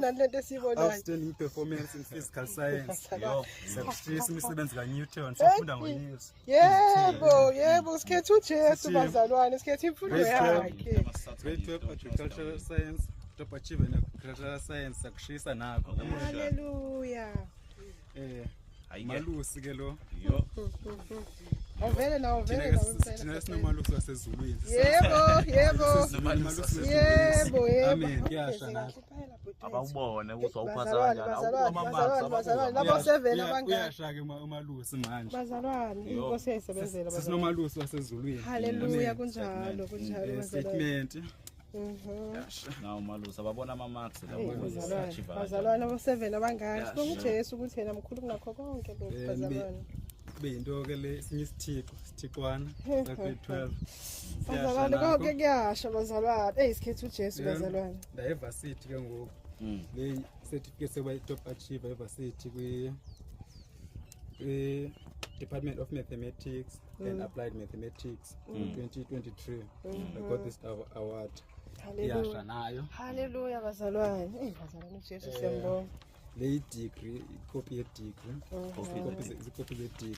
nani lento esibonayo. Outstanding performance in physical science. Sakushisa imisebenzi kaNewton sifunda ngoYesu. Yebo, sikhetha uJesu bazalwane, sikhetha imfundo yakhe. Grade 12 agricultural science, top achiever in agricultural science sakushisa nakho. Hallelujah. Malusi ke lo. Avele nawo vele Thina sinomalusi wasezulwini. Yebo. Amen. Kuyasha nakho. Abawubone ukuthi awuphatha kanjani. Bazalwane labo 7 abangani. Kuyasha ke umalusi manje. Bazalwane inkosi yayisebenzela bazalwane. Sinomalusi wasezulwini. Hallelujah kunjalo bazalwane. Statement. Nawo malusi ababona ama-marks bazalwane abo 7 abangani. Sibonga uJesu ukuthi yena mkhulu kunakho konke lokho bazalwane. Beyinto ke le sinye isithiqwana sa grade 12. Bazalwane konke kuyasha bazalwane. Isikhetha uJesu bazalwane. La university ke ngoku. Le certificate seba top achiever university kwi Department of Mathematics and Applied Mathematics 2023. I got this award. Yasha nayo. Hallelujah bazalwane. Bazalwane uJesu siyambonga. Le degree, copy ye degree. Copy the degree.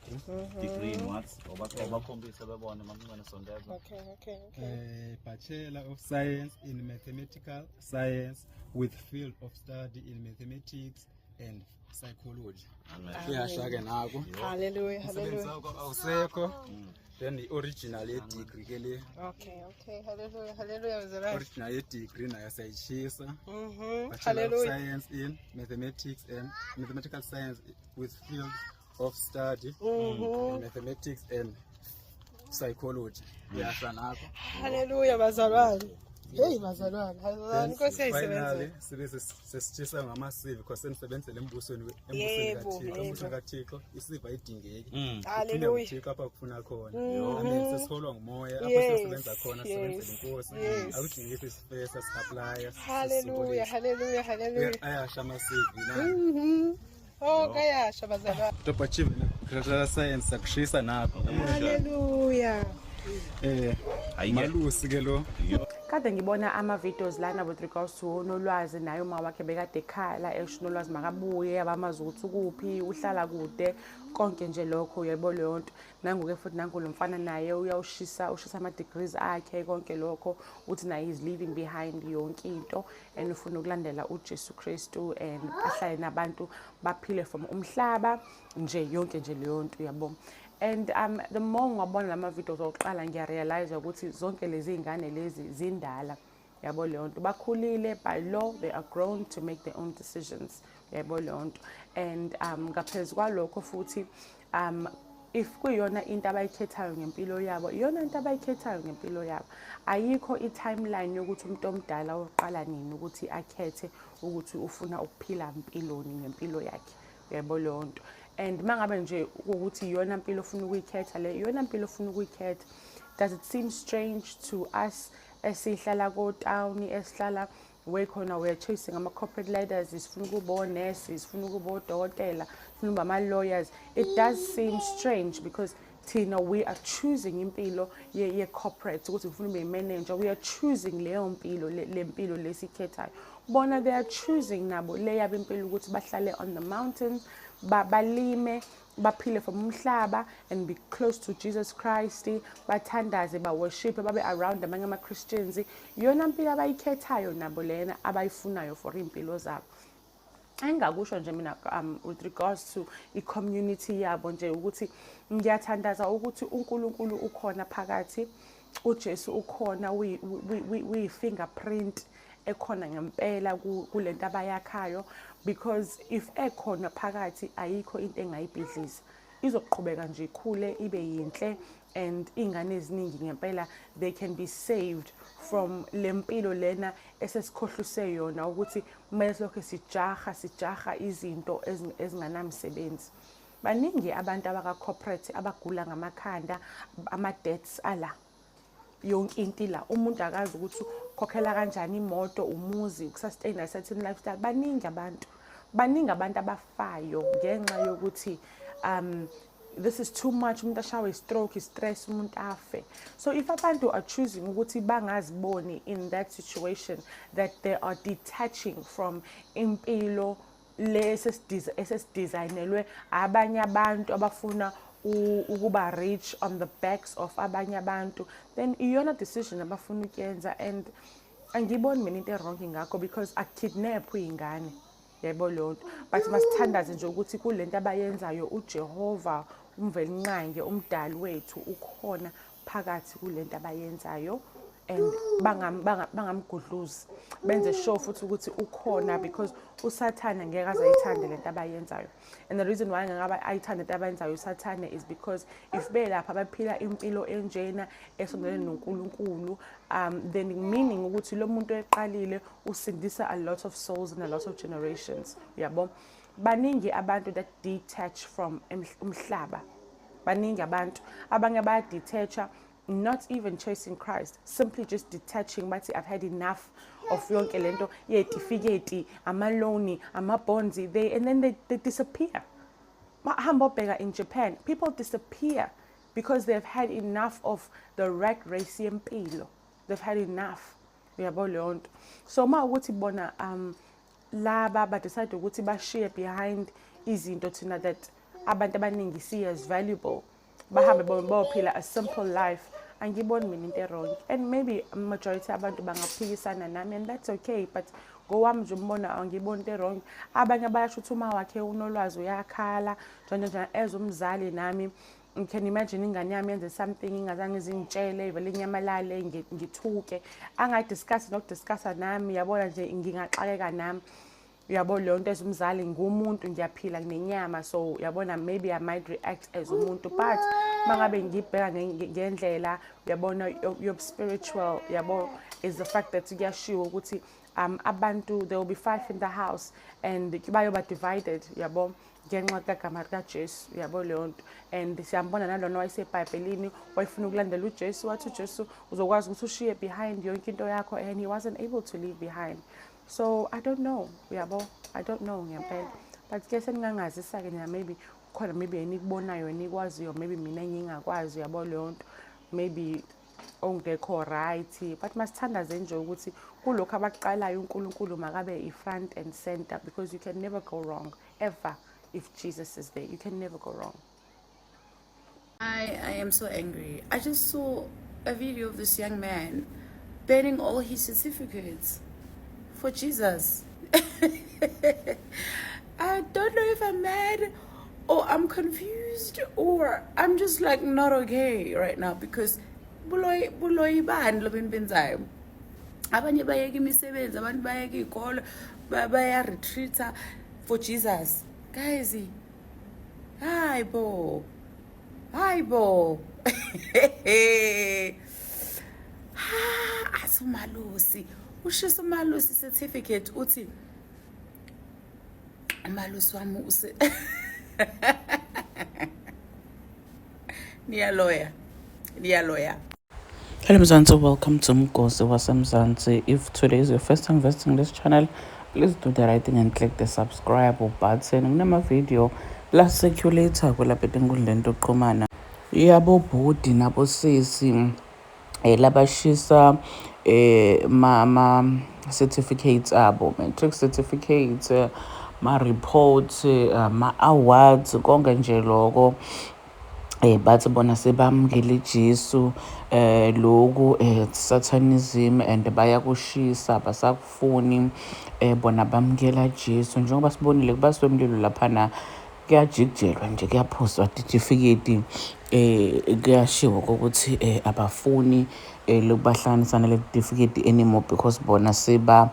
Degree in what? Obakhombisa bebone mamncane sondeza. Okay. Bachelor of Science in Mathematical Science with field of study in mathematics and psychology. Kuyasha ke nako. Hallelujah. Awusekho. Then the original degree ke le. Okay. Hallelujah bazalwane. Original degree nayo sayishisa. Bachelor of Hallelujah. Science in Mathematics and Mathematical Science with field of study in mathematics and psychology. Kuyasha nako. Hallelujah bazalwane. Bazalwane. Inkosi yayisebenzela. Finally sibe sesitshisa ngama-CV because senisebenzele embusweni kaThixo isiva idingeki. Hallelujah. Uthixo apha kufuna khona. Amen. Sesiholwa ngumoya apho sisebenza khona sisebenzele inkosi. Akudingeki isifesa si-apply. Hallelujah. Ayasha ama-CV na. Kayasha bazalwane. Top achiever in agricultural science sakushisa nakho. Hallelujah. Malusi ke lo. Kade ngibona ama-videos lana with regards to uNolwazi naye uma wakhe bekade ekhala esho uNolwazi makabuye abamazi ukuthi ukuphi uhlala kude konke nje lokho uyayibona leyo nto nangoke futhi nangu lo mfana naye ushisa ama-degrees akhe konke lokho uthi naye is leaving behind yonke into and ufuna ukulandela uJesu Kristu and ahlale nabantu baphile from umhlaba nje yonke nje leyo nto uyabona. And the more ngabona lama videos oqala ngiyarealize ukuthi zonke lezi ingane lezi zindala yabo leyo nto bakhulile by law they are grown to make their own decisions yabo leyo nto and ngaphezulu kwalokho futhi if kuyona into abayikhethayo ngempilo yabo iyona into abayikhethayo ngempilo yabo ayikho i-timeline yokuthi umuntu omdala oqala nini ukuthi akhethe ukuthi ufuna ukuphila impiloni ngempilo yakhe yabo leyo nto. And mangabe nje ukuthi iyona impilo ufuna ukuyikhetha le iyona impilo ufuna ukuyikhetha. Does it seem strange to us esihlala ko town esihlala wekhona we are chasing ama corporate leaders sifuna ukuba onurse sifuna ukuba odokotela sifuna ukuba ama lawyers? It does seem strange because thina we are choosing impilo ye corporate ukuthi ufuna ube manager we are choosing leyo mpilo le mpilo lesikhethayo. Bona they are choosing nabo le yabo impilo ukuthi bahlale on the mountains balime baphile from umhlaba and be close to Jesus Christ bathandaze worship babe around amanye ama Christians iyona impilo abayikhethayo nabo lena abayifunayo for impilo zabo. Engakusho nje mina with regards to i-community yabo nje ukuthi ngiyathandaza ukuthi uNkulunkulu ukhona phakathi uJesu ukhona we fingerprint ekhona ngempela kulento abayakhayo because if ekhona phakathi ayikho into engayibhidliza izoqhubeka nje ikhule ibe yinhle and ingane eziningi ngempela they can be saved from lempilo lena esesikhohluse yona ukuthi mase lokho sijaha izinto ezinganamsebenzi. Baningi abantu abaka corporate abagula ngamakhanda ama debts ala yonke into la umuntu akazi ukuthi ukhokhela kanjani imoto umuzi ukusustain a certain lifestyle. Baningi abantu abafayo ngenxa yokuthi this is too much, umuntu ashawe stroke, stress, umuntu afe. So if abantu are choosing ukuthi bangaziboni in that situation, that they are detaching from impilo le esesidesignelwe abanye abantu abafuna ukuba rich on the backs of abanye abantu, then iyona decision abafuna ukuyenza. And angiboni mina into wrong ngakho, because akidnap ingane, yebo leyo nto. But masithandaze nje ukuthi kulento abayenzayo uJehova umvelinqange umdali wethu ukhona phakathi kulento abayenzayo, and bangamgudluzi, benze sure futhi ukuthi ukhona, because usathane ngeke azayithande lento abayenzayo. And the reason why ngeke ayithande lento abayenzayo usathane is because if belapha baphila impilo enjena esondelene noNkulunkulu, then meaning ukuthi lo muntu eqalile usindisa a lot of souls and a lot of generations, yabo. Baningi abantu that detach from umhlaba, baningi abantu abanye bayadetach, not even chasing Christ, simply just detaching, but I've had enough of yonke lento yetifiketi, amaloni, amabonzi, and then they disappear. In Japan, people disappear because they've had enough of the rat race yempilo. They've had enough. So ma ukuthi bona laba ba decide ukuthi ba share behind izinto thina that abantu abaningi see as valuable, bahambe bophila a simple life. Angiboni mina into wrong, and maybe majority abantu bangaphikisana nami, and that's okay, but ngowami nje umbona angiboni into wrong. Abanye bayasho ukuthi uma wakhe unolwazi uyakhala njalo as umzali nami, you can imagine ingane yami yenze something ingazange izingitshele ivele inyamalale ngithuke, angayidiscuss nokudiscussa nami, yabona nje ngingaxakeka nami. Yabo leyo nto as umzali ngumuntu ngiyaphila nenyama, so yabona maybe I might react as umuntu, but mangabe ngibheka ngendlela yabona your spiritual, yabo, is the fact that kuyashiwo ukuthi abantu, there will be 5 in the house and bayoba divided, yabo, ngenxa kagama kaJesu, yabo leyo nto. And siyambona nalona wayesebhayibhelini wayefuna ukulandela uJesu, wathi uJesu uzokwazi ukuthi ushiye behind yonke into yakho, and he wasn't able to leave behind. So I don't know, yabo, I don't know ngempela, but ke seningangazisa ke maybe khona maybe enikubonayo enikwaziyo, maybe mina ngingakwazi, yabo leyo nto, maybe ongekho right, but masithandaze nje ukuthi kulokho abaqalayo uNkulunkulu makabe i-front and center, because you can never go wrong ever if Jesus is there. You can never go wrong. I am so angry. I just saw a video of this young man burning all his certificates for Jesus. I don't know if I'm mad or I'm confused or I'm just like not okay right now, because buloy ibani lo benzayo. Abanye bayeka imisebenzi, abantu bayeka ikolo, baya retreata for Jesus. Guys, hi bo. Asumalusi ushisa umalusi certificate uthi umalusi wami use niya lawyer. Hello Mzansi, welcome to Mgosi waseMzansi. If today is your first time visiting this channel, please do the right thing and click the subscribe button. Kunama video la circulator kwelapha enkundleni yokuxhumana yabo bhudi nabo sisi labashisa ma certificates abo, matric certificates, ma reports, ma awards, konke nje lokho. Bathi bona sebamukele Jesu loku satanism, and bayakushisa basakufuni bona bamukela Jesu. Njengoba sibonile kubaswemlilo laphana kuyajijelwa nje, kuyaphoswa certificate, kuyashiwo ukuthi abafuni lokubahlanganisana le certificate anymore because bona seba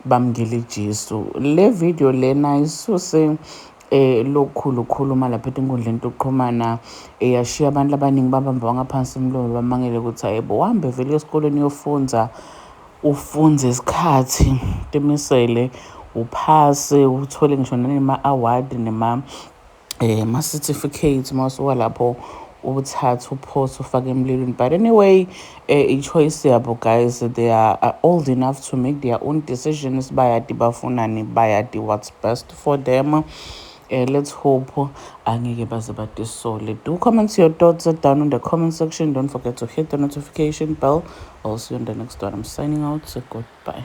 bamukele Jesu. Le video lena isuse lokukhuluma lapha enkundleni yokuxhumana, eyashiya abantu abaningi babamba ngaphansi umlolo bamangele ukuthi hayibo uhambe vele esikoleni ufunze isikhathi temisele uphase uthole ngisho nema award nema ma certificates masuka lapho ubuthatha uphosa ufake emlilweni. But anyway, a choice yabo guys, they are old enough to make their own decisions, bayadi bafunani, bayadi what's best for them. let's hope angeke baze batisole. Do comment your thoughts down in the comment section. Don't forget to hit the notification bell. I'll see you on the next one. I'm signing out. So goodbye.